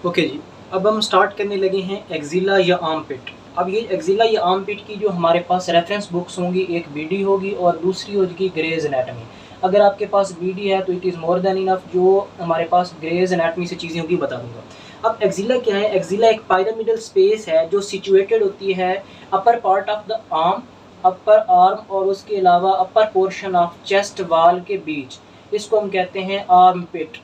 Okay जी, अब हम start करने लगे हैं एक्जिला या आर्म पिट। अब ये एक्जिला या आर्म पिट की जो हमारे पास रेफरेंस बुक्स होंगी, एक बीडी होगी और दूसरी होगी ग्रेज एनाटॉमी। अगर आपके पास बीडी है तो it is more than enough, जो हमारे पास ग्रेज एनाटॉमी से चीज़ें होगी बता दूंगा। अब एक्जिला क्या है? एक्जिला एक पायरामिडल स्पेस है जो सिचुएटेड होती है upper part of the arm, upper arm और उसके अलावा अपर पोर्शन ऑफ चेस्ट वाल के बीच। इसको हम कहते हैं आर्म पिट,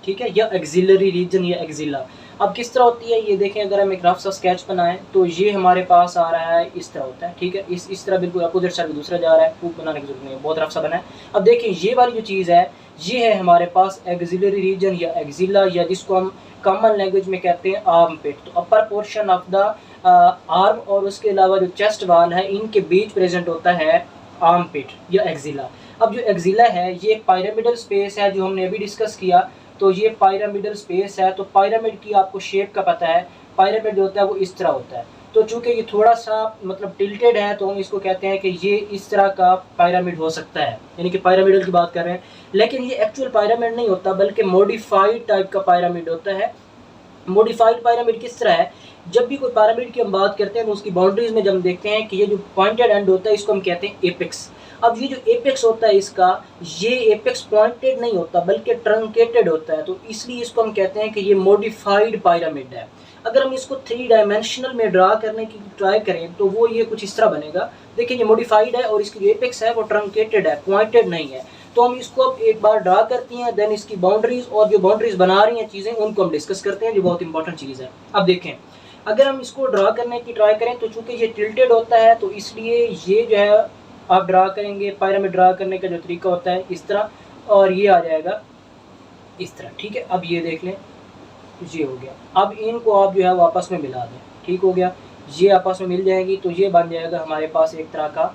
ठीक है, या एक्सिलरी रीजन या एक्जिला। अब किस तरह होती है ये देखें, अगर हम एक रफ सा स्केच बनाएं तो ये हमारे पास आ रहा है, इस तरह होता है, ठीक है। इस तरह बिल्कुल अपोजिट साइड दूसरा जा रहा है, खूब बनाने की जरूरत नहीं है, बहुत रफ सा बना है। अब देखिए ये वाली जो चीज़ है ये है हमारे पास एक्सिलरी रीजन या एक्जिला, या जिसको हम कॉमन लैंग्वेज में कहते हैं आर्म पिट। तो upper portion of the arm और उसके अलावा जो चेस्ट वाल है इनके बीच प्रेजेंट होता है आर्म पिट या एक्जिला। अब जो एक्जिला है ये पायरामिडल स्पेस है जो हमने अभी डिस्कस किया। तो ये पायरामिडल स्पेस है, तो पायरामिड की आपको शेप का पता है, पायरामिड जो होता है वो इस तरह होता है। तो चूंकि ये थोड़ा सा मतलब टिल्टेड है तो हम इसको कहते हैं कि ये इस तरह का पायरामिड हो सकता है, यानी कि पायरामिडल की बात कर रहे हैं। लेकिन ये एक्चुअल पायरामिड नहीं होता बल्कि मॉडिफाइड टाइप का पायरामिड होता है। मॉडिफाइड पिरामिड किस तरह है? जब भी कोई पिरामिड की हम बात करते हैं तो उसकी बाउंड्रीज में जब हम देखते हैं कि ये जो पॉइंटेड एंड होता है इसको हम कहते हैं एपेक्स। अब ये जो एपेक्स होता है इसका, ये एपेक्स पॉइंटेड नहीं होता बल्कि ट्रंकेटेड होता है, तो इसलिए इसको हम कहते हैं कि ये मॉडिफाइड पिरामिड है। अगर हम इसको 3 डायमेंशनल में ड्रा करने की ट्राई करें तो वो ये कुछ इस तरह बनेगा। देखिए ये मॉडिफाइड है और इसकी जो एपेक्स है वो ट्रंकेटेड है, पॉइंटेड नहीं है। तो हम इसको अब एक बार ड्रा करते हैं, देन इसकी बाउंड्रीज और जो बाउंड्रीज बना रही हैं चीज़ें उनको हम डिस्कस करते हैं, जो बहुत इंपॉर्टेंट चीज़ है। अब देखें, अगर हम इसको ड्रा करने की ट्राई करें तो चूंकि ये टिल्टेड होता है तो इसलिए ये जो है आप ड्रा करेंगे, पिरामिड ड्रा करने का जो तरीका होता है इस तरह, और ये आ जाएगा इस तरह, ठीक है। अब ये देख लें, ये हो गया। अब इनको आप जो है वो आपस में मिला दें, ठीक हो गया। ये आपस में मिल जाएगी तो ये बन जाएगा हमारे पास एक तरह का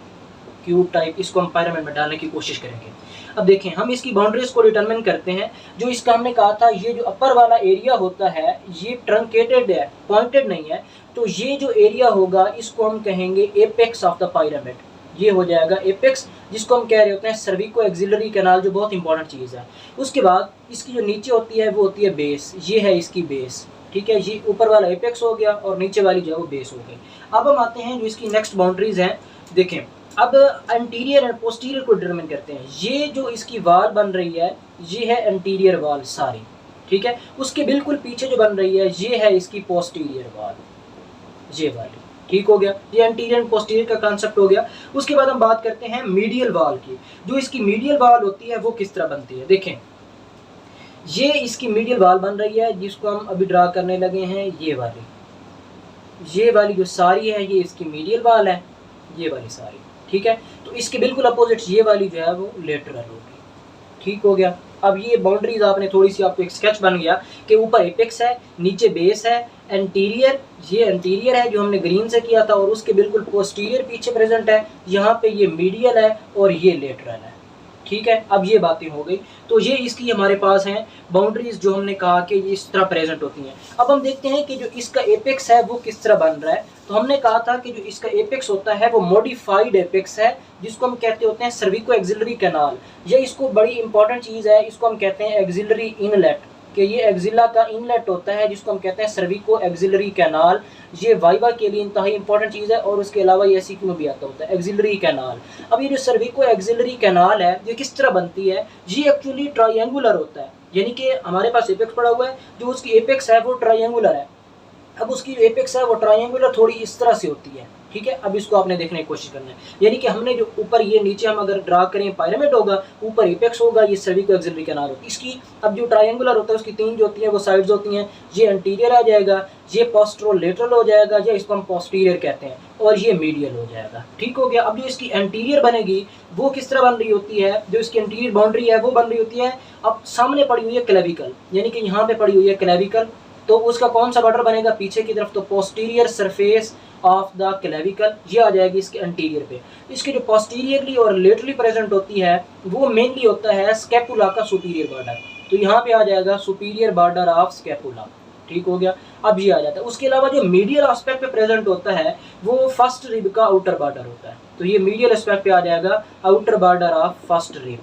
क्यूब टाइप। इसको हम पिरामिड में डालने की कोशिश करेंगे। अब देखें, हम इसकी बाउंड्रीज को डिटरमिन करते हैं। जो इसका हमने कहा था ये जो अपर वाला एरिया होता है ये ट्रंकेटेड है, पॉइंटेड नहीं है, तो ये जो एरिया होगा इसको हम कहेंगे एपेक्स ऑफ द पिरामिड। ये हो जाएगा एपेक्स, जिसको हम कह रहे होते हैं सर्विको एक्सिलरी कैनाल, जो बहुत इंपॉर्टेंट चीज़ है। उसके बाद इसकी जो नीचे होती है वो होती है बेस, ये है इसकी बेस, ठीक है। ये ऊपर वाला एपेक्स हो गया और नीचे वाली जो है वो बेस हो गई। अब हम आते हैं जो इसकी नेक्स्ट बाउंड्रीज हैं। देखें, अब एंटीरियर एंड पोस्टीरियर को डिटरमिन करते हैं। ये जो इसकी वाल बन रही है ये है एंटीरियर वाल सारी, ठीक है। उसके बिल्कुल पीछे जो बन रही है ये है इसकी पोस्टीरियर वाल, ये वाली, ठीक हो गया। ये एंटीरियर एंड पोस्टीरियर का कांसेप्ट हो गया। उसके बाद हम बात करते हैं मीडियल वाल की। जो इसकी मीडियल वाल होती है वो किस तरह बनती है? देखें, ये इसकी मीडियल वाल बन रही है जिसको हम अभी ड्रा करने लगे हैं। ये वाली जो सारी है ये इसकी मीडियल वाल है, ये वाली सारी, ठीक है। तो इसके बिल्कुल अपोजिट ये वाली जो है वो लेटरल होगी, ठीक हो गया। अब ये बाउंड्रीज आपने थोड़ी सी, आपको एक स्केच बन गया कि ऊपर एपेक्स है, नीचे बेस है, एंटीरियर, ये एंटीरियर है जो हमने ग्रीन से किया था, और उसके बिल्कुल पोस्टीरियर पीछे प्रेजेंट है, यहाँ पे ये मीडियल है और ये लेटरल है, ठीक है। अब ये बातें हो गई। तो ये इसकी हमारे पास हैं बाउंड्रीज जो हमने कहा कि ये इस तरह प्रेजेंट होती हैं। अब हम देखते हैं कि जो इसका एपेक्स है वो किस तरह बन रहा है। तो हमने कहा था कि जो इसका एपेक्स होता है वो मॉडिफाइड एपेक्स है, जिसको हम कहते होते हैं सर्विको एक्सिलरी कैनाल। ये इसको बड़ी इंपॉर्टेंट चीज़ है, इसको हम कहते हैं एक्सिलरी इनलेट, कि ये एक्सिला का इनलेट होता है जिसको हम कहते हैं सर्विको एक्सिलरी कैनाल। ये वाइवा के लिए इंतहाई इंपॉर्टेंट चीज़ है, और उसके अलावा ये एससीक्यू में भी आता होता है, एक्सिलरी कैनाल। अब ये जो सर्विको एक्सिलरी कैनाल है ये किस तरह बनती है? ये एक्चुअली ट्रायंगुलर होता है, यानी कि हमारे पास एपेक्स पड़ा हुआ है, जो उसकी एपेक्स है वो ट्रायंगुलर है। अब उसकी एपेक्स है वो ट्रायंगुलर थोड़ी इस तरह से होती है, ठीक है। अब इसको आपने देखने की कोशिश करना है, यानी कि हमने जो ऊपर ये नीचे हम अगर ड्रा करें पिरामिड होगा, ऊपर एपेक्स होगा, ये सर्विको एक्सिलरी कैनाल होगी इसकी। अब जो ट्रायंगुलर होता है उसकी 3 जो होती हैं वो साइड्स होती हैं, ये एंटीरियर आ जाएगा, ये पोस्टेरोलेटरल हो जाएगा, या इसको हम पोस्टीरियर कहते हैं, और ये मीडियल हो जाएगा, ठीक हो गया। अब जो इसकी एंटीरियर बनेगी वो किस तरह बन रही होती है? जो इसकी एंटीरियर बाउंड्री है वो बन रही होती है, अब सामने पड़ी हुई है क्लेविकल, यानी कि यहाँ पे पड़ी हुई है क्लेविकल, तो उसका कौन सा बॉर्डर बनेगा पीछे की तरफ? तो posterior surface of the clavicle, ये आ जाएगी इसके एंटीरियर पे। इसके जो पोस्टीरियरली और लेटरली प्रेजेंट होती है वो मेनली होता है स्कैपुला का सुपीरियर बॉर्डर, तो यहाँ पे आ जाएगा सुपीरियर बॉर्डर ऑफ स्कैपुला, ठीक हो गया। अब ये आ जाता है। उसके अलावा जो मीडियल एस्पेक्ट पे प्रेजेंट होता है वो फर्स्ट रिब का आउटर बॉर्डर होता है, तो ये मीडियल एस्पेक्ट पे आ जाएगा outer border of first rib.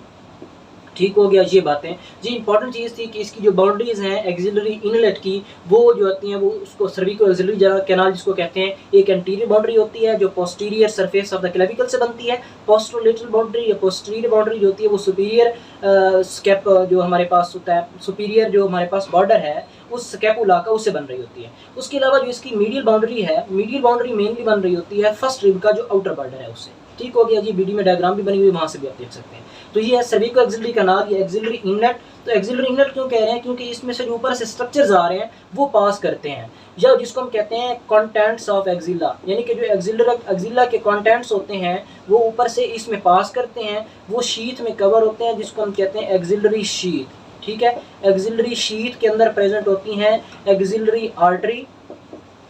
ठीक हो गया। ये बातें जी इंपॉर्टेंट चीज़ थी कि इसकी जो बाउंड्रीज़ हैं एक्सिलरी इनलेट की, वो जो होती हैं वो उसको सर्विको एक्सिलरी कैनाल जिसको कहते हैं, एक एंटीरियर बाउंड्री होती है जो posterior surface of the clavicle से बनती है। पोस्टरोलेटरल बाउंड्री या पोस्टीरियर बाउंड्री जो होती है वो सुपीरियर स्केप जो हमारे पास होता है, सुपीरियर जो हमारे पास बॉर्डर है उस स्केपुला का, उससे बन रही होती है। उसके अलावा जो इसकी मीडियल बाउंड्री है, मीडियल बाउंड्री मेनली बन रही होती है फर्स्ट रिब का जो आउटर बॉर्डर है उससे। ठीक हो गया जी। वीडियो में डायग्राम भी बनी हुई है, वहाँ से भी आप देख सकते हैं। तो ये है सर्विको एक्सिलरी कैनाल या एक्सिलरी इनलेट। तो एक्सिलरी इनलेट क्यों कह रहे हैं? क्योंकि इसमें से जो ऊपर से स्ट्रक्चर्स आ रहे हैं वो पास करते हैं, या जिसको हम कहते हैं कंटेंट्स ऑफ एक्सिला, यानी कि जो एक्सिला के कंटेंट्स होते हैं वो ऊपर से इसमें पास करते हैं, वो शीथ में कवर होते हैं जिसको हम कहते हैं एक्सिलरी शीथ। ठीक है। एक्सिलरी शीथ के अंदर प्रेजेंट होती हैं axillary artery,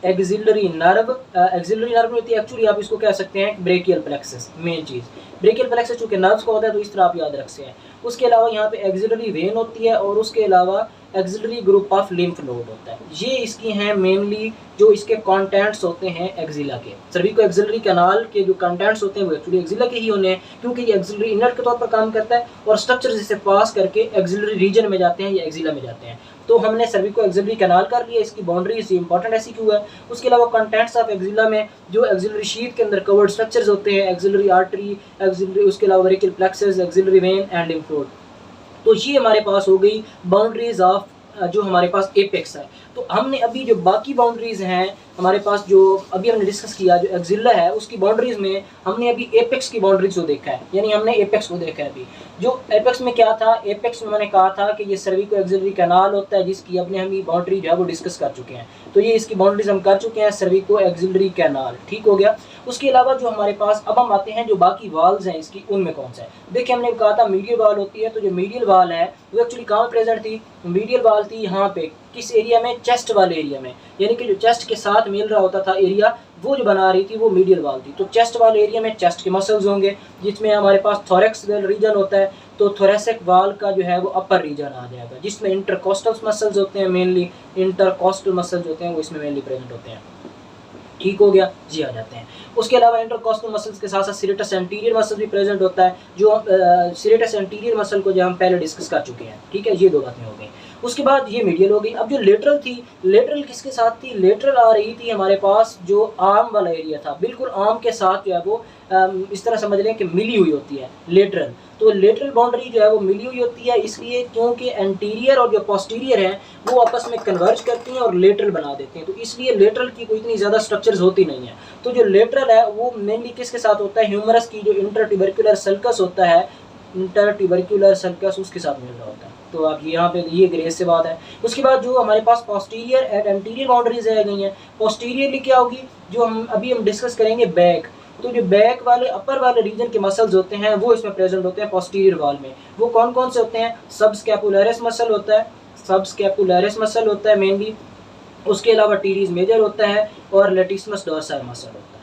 axillary nerve. Axillary nerve होती है एक्चुअली आप इसको कह सकते हैं ब्रेकियल प्लेक्सस। मेन चीज़ ब्रेकियल प्लेक्सस चूँकि नर्व्स को होता है तो इस तरह आप याद रखते हैं। उसके अलावा यहाँ पे एक्सिलरी वेन होती है और उसके अलावा axillary group of lymph node होता है। ये इसकी हैं मेनली जो इसके कंटेंट्स होते हैं एक्सिला के। सर्विको एक्सिलरी कैनाल के जो कंटेंट्स होते हैं वो एक्चुअली एक्सिला के ही होने हैं, क्योंकि ये एक्सिलरी इनलेट के तौर पर काम करता है और स्ट्रक्चर जिसे पास करके एक्सिलरी रीजन में जाते हैं या एक्सिला में जाते हैं। तो हमने सर्विको एक्सिलरी कैनाल कर लिया, इसकी बाउंड्री इसी इंपॉर्टेंट ऐसी क्यों है। उसके अलावा कंटेंट्स ऑफ एक्सिला में जो एक्सिलरी शीथ के अंदर कवर्ड स्ट्रक्चर्स होते हैं, एक्सिलरी आर्टरी, एक्सिलरी, उसके अलावा brachial plexus, axillary vein and lymph node. तो ये हमारे पास हो गई बाउंड्रीज ऑफ जो हमारे पास एपेक्स है। तो हमने अभी जो बाकी बाउंड्रीज हैं हमारे पास, जो अभी हमने डिस्कस किया, जो एक्सिला है उसकी बाउंड्रीज में हमने अभी एपेक्स की बाउंड्रीज को देखा है, यानी हमने एपेक्स को देखा है। अभी जो एपेक्स में क्या था, एपेक्स में मैंने कहा था कि ये सर्विको एक्सिलरी कैनाल होता है जिसकी अपने हम ये बाउंड्री जो है वो डिस्कस कर चुके हैं। तो ये इसकी बाउंड्रीज हम कर चुके हैं, सर्विको एक्सिलरी कैनाल। ठीक हो गया। उसके अलावा जो हमारे पास, अब हम आते हैं जो बाकी वाल्स हैं इसकी, उनमें कौन सा है। देखिए हमने कहा था मीडियल वाल होती है, तो जो मीडियल वाल है वो एक्चुअली कहाँ प्रेजेंट थी? मीडियल वाल थी यहाँ पे, किस एरिया में? चेस्ट वाले एरिया में, यानी कि जो चेस्ट के साथ मिल रहा होता था एरिया, वो जो बना रही थी वो मीडियल वाल थी। तो चेस्ट वाले एरिया में चेस्ट के मसल्स होंगे, जिसमें हमारे पास थोरैक्स रीजन होता है, तो थोरैसिक वाल का जो है वो अपर रीजन आ जाएगा, जिसमें इंटरकोस्टल मसल्स होते हैं, मेनली इंटरकोस्टल मसल्स होते हैं वो इसमें मेनली प्रेजेंट होते हैं। ठीक हो गया जी। आ जाते हैं उसके अलावा इंटरकोस्टल मसल्स के साथ साथ सीरेटस एंटीरियर मसल भी प्रेजेंट होता है, जो सीरेटस एंटीरियर मसल को जो हम पहले डिस्कस कर चुके हैं। ठीक है, ये दो बातें हो गई। उसके बाद ये मीडियल हो गई। अब जो लेटरल थी, लेटरल किसके साथ थी? लेटरल आ रही थी हमारे पास जो आर्म वाला एरिया था, बिल्कुल आर्म के साथ जो है वो इस तरह समझ लें कि मिली हुई होती है लेटरल। तो लेटरल बाउंड्री जो है वो मिली हुई होती है, इसलिए क्योंकि एंटीरियर और जो पोस्टीरियर है वो आपस में कन्वर्ज करती हैं और लेटरल बना देते हैं, तो इसलिए लेटरल की कोई इतनी ज़्यादा स्ट्रक्चर्स होती नहीं है। तो जो लेटरल है वो मेनली किसके साथ होता है? ह्यूमरस की जो इंटरट्यूबरकुलर सल्कस होता है, इंटरट्यूबरकुलर सल्कस उसके साथ मिल रहा होता है। तो आप यहाँ पे ये ग्रेस से बात है। उसके बाद जो हमारे पास पोस्टीरियर एंड एंटीरियर बाउंड्रीज रह गई हैं, पोस्टीरियरली क्या होगी? जो हम डिस्कस करेंगे बैक। तो जो बैक वाले अपर वाले रीजन के मसल्स होते हैं वो इसमें प्रेजेंट होते हैं पोस्टीरियर वाल में। वो कौन कौन से होते हैं? सबस्कैपुलरिस मसल होता है, सबस्कैपुलरिस मसल होता है मेनली। उसके अलावा टीरीज मेजर होता है और लेटिसमस डोर्साई मसल होता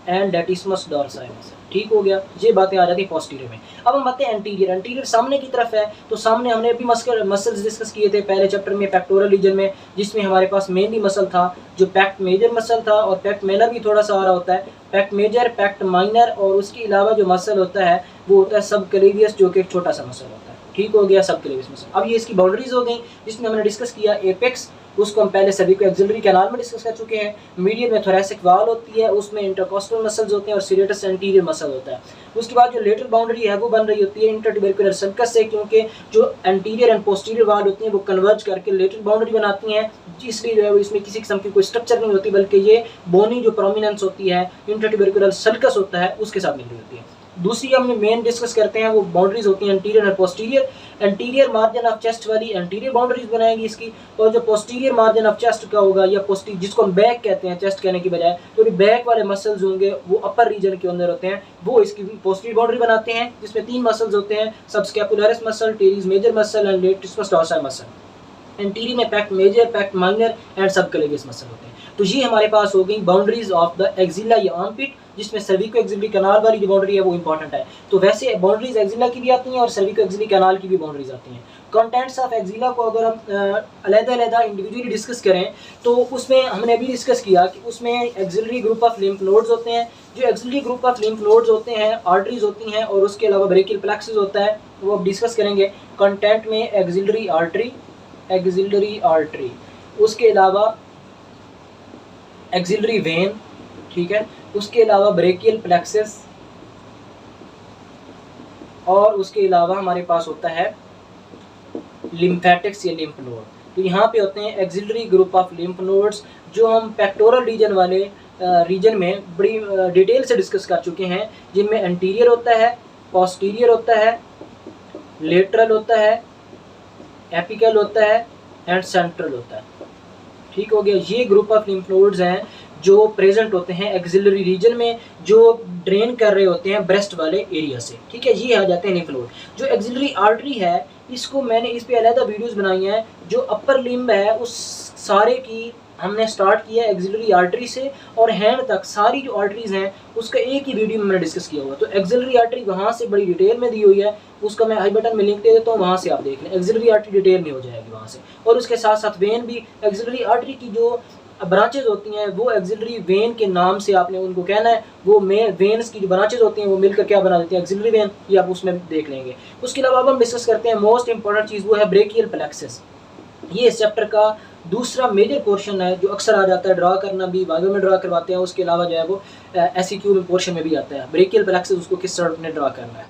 है, एंड लेटिसमस डोर्साई मसल। ठीक हो गया, ये बातें आ जाती है पोस्टीरियर में। अब हम आते हैं एंटीरियर। एंटीरियर सामने की तरफ है, तो सामने हमने अभी मसल्स डिस्कस किए थे पहले चैप्टर में, पेक्टोरल रीजन में, जिसमें हमारे पास मेनली मसल था जो पैक्ट मेजर मसल था, और पैक्ट माइनर भी थोड़ा सा आ रहा होता है। पैक्ट मेजर, पैक्ट माइनर, और उसके अलावा जो मसल होता है वो होता है सब क्लेवियस, जो कि एक छोटा सा मसल होता है। ठीक हो गया, सब क्लेवियस मसल। अब ये इसकी बाउंड्रीज हो गई, जिसमें हमने डिस्कस किया एपेक्स, उसको हम पहले सभी को एक्सिलरी कैनाल में डिस्कस कर चुके हैं। मीडियम में थोरैसिक वाल होती है, उसमें इंटरकोस्टल मसल्स होते हैं और सीरेटस एंटीरियर मसल होता है। उसके बाद जो लेटरल बाउंड्री है वो बन रही होती है इंटरट्यूबरकुलर सल्कस से, क्योंकि जो एंटीरियर एंड पोस्टीरियर वाल होती हैं वो कन्वर्ज करके लेटरल बाउंड्री बनाती हैं, इसलिए जो है इसमें किसी किस्म की कोई स्ट्रक्चर नहीं होती, बल्कि ये बोनी जो प्रोमिनेंस होती है, इंटरट्यूबरकुलर सल्कस होता है, उसके साथ मिल रही होती है। दूसरी हम मेन डिस्कस करते हैं वो बाउंड्रीज होती हैं एंटीरियर और posterior. Anterior margin of chest वाली एंटीरियर बाउंड्रीज बनाएंगी इसकी, और जो पोस्टीरियर मार्जिन ऑफ चेस्ट का होगा या पोस्टीरियर, जिसको हम बैक कहते हैं चेस्ट कहने की बजाय, तो जो बैक वाले मसल्स होंगे वो अपर रीजन के अंदर होते हैं, वो इसकी पोस्टीरियर बाउंड्री बनाते हैं, जिसमें 3 मसल्स होते हैं, subscapularis muscle, teres major muscle and latissimus dorsi muscle. Anterior में pect major, pect minor and subclavius muscle होते हैं। तो ये हमारे पास हो गई बाउंड्रीज ऑफ द एक्सिला या आर्मपिट, जिसमें सर्विको एक्सिलरी कैनाल वाली जो बाउंड्री है वो इंपॉर्टेंट है। तो वैसे बाउंड्रीज एक्सिला की भी आती हैं और सर्विको एक्सिलरी कैनाल की भी बाउंड्रीज आती हैं। कंटेंट्स ऑफ एक्जिला को अगर हम अलग-अलग इंडिविजुअली डिस्कस करें तो उसमें हमने अभी डिस्कस किया कि उसमें axillary group of lymph nodes होते हैं। जो axillary group of lymph nodes होते हैं आर्टरीज होती हैं और उसके अलावा ब्रेकियल प्लेक्सस होता है, वो अब डिस्कस करेंगे। कंटेंट में एक्सिलरी आर्टरी, उसके अलावा एक्सिलरी वेन, ठीक है, उसके अलावा ब्रेकियल प्लेक्सस और उसके अलावा हमारे पास होता है लिम्फेटिक्स या लिम्फ नोड। तो यहाँ पे होते हैं axillary group of lymph nodes जो हम पेक्टोरल रीजन वाले रीजन में बड़ी डिटेल से डिस्कस कर चुके हैं, जिनमें एंटीरियर होता है, पोस्टीरियर होता है, लेटरल होता है, एपिकल होता है एंड सेंट्रल होता है। ठीक हो गया। ये ग्रुप ऑफ लिम्फ नोड्स हैं जो प्रेजेंट होते हैं एक्सिलरी रीजन में, जो ड्रेन कर रहे होते हैं ब्रेस्ट वाले एरिया से। ठीक है, ये आ जाते हैं लिम्फ नोड। जो एक्सिलरी आर्टरी है, इसको मैंने इस पे अलग वीडियोस बनाई हैं। जो अपर लिम्ब है उस सारे की हमने स्टार्ट किया है एक्सिलरी आर्टरी से और हैंड तक सारी जो आर्टरीज हैं उसका एक ही वीडियो में मैंने डिस्कस किया हुआ। तो एक्सिलरी आर्टरी वहाँ से बड़ी डिटेल में दी हुई है, उसका मैं आई बटन में लिंक दे देता हूँ, वहाँ से आप देख लें। एक्सिलरी आर्टरी डिटेल में हो जाएगी वहाँ से। और उसके साथ साथ वेन भी, एक्सिलरी आर्टरी की जो ब्रांचेज होती हैं वो एक्सिलरी वेन के नाम से आपने उनको कहना है। वो वेन्स की जो ब्रांचेज होती हैं वो मिलकर क्या बना देती हैं, एक्सिलरी वेन, ये आप उसमें देख लेंगे। उसके अलावा अब हम डिस्कस करते हैं मोस्ट इंपॉर्टेंट चीज़, वो है ब्रेकियल प्लेक्सस। ये इस चैप्टर का दूसरा मेजर पोर्शन है जो अक्सर आ जाता है, ड्रा करना भी वाइवा में ड्रा करवाते हैं, उसके अलावा जो है वो SEQ में पोर्शन में भी आता है। ब्रेकियल प्लेक्सस उसको किस तरह ड्रा करना है।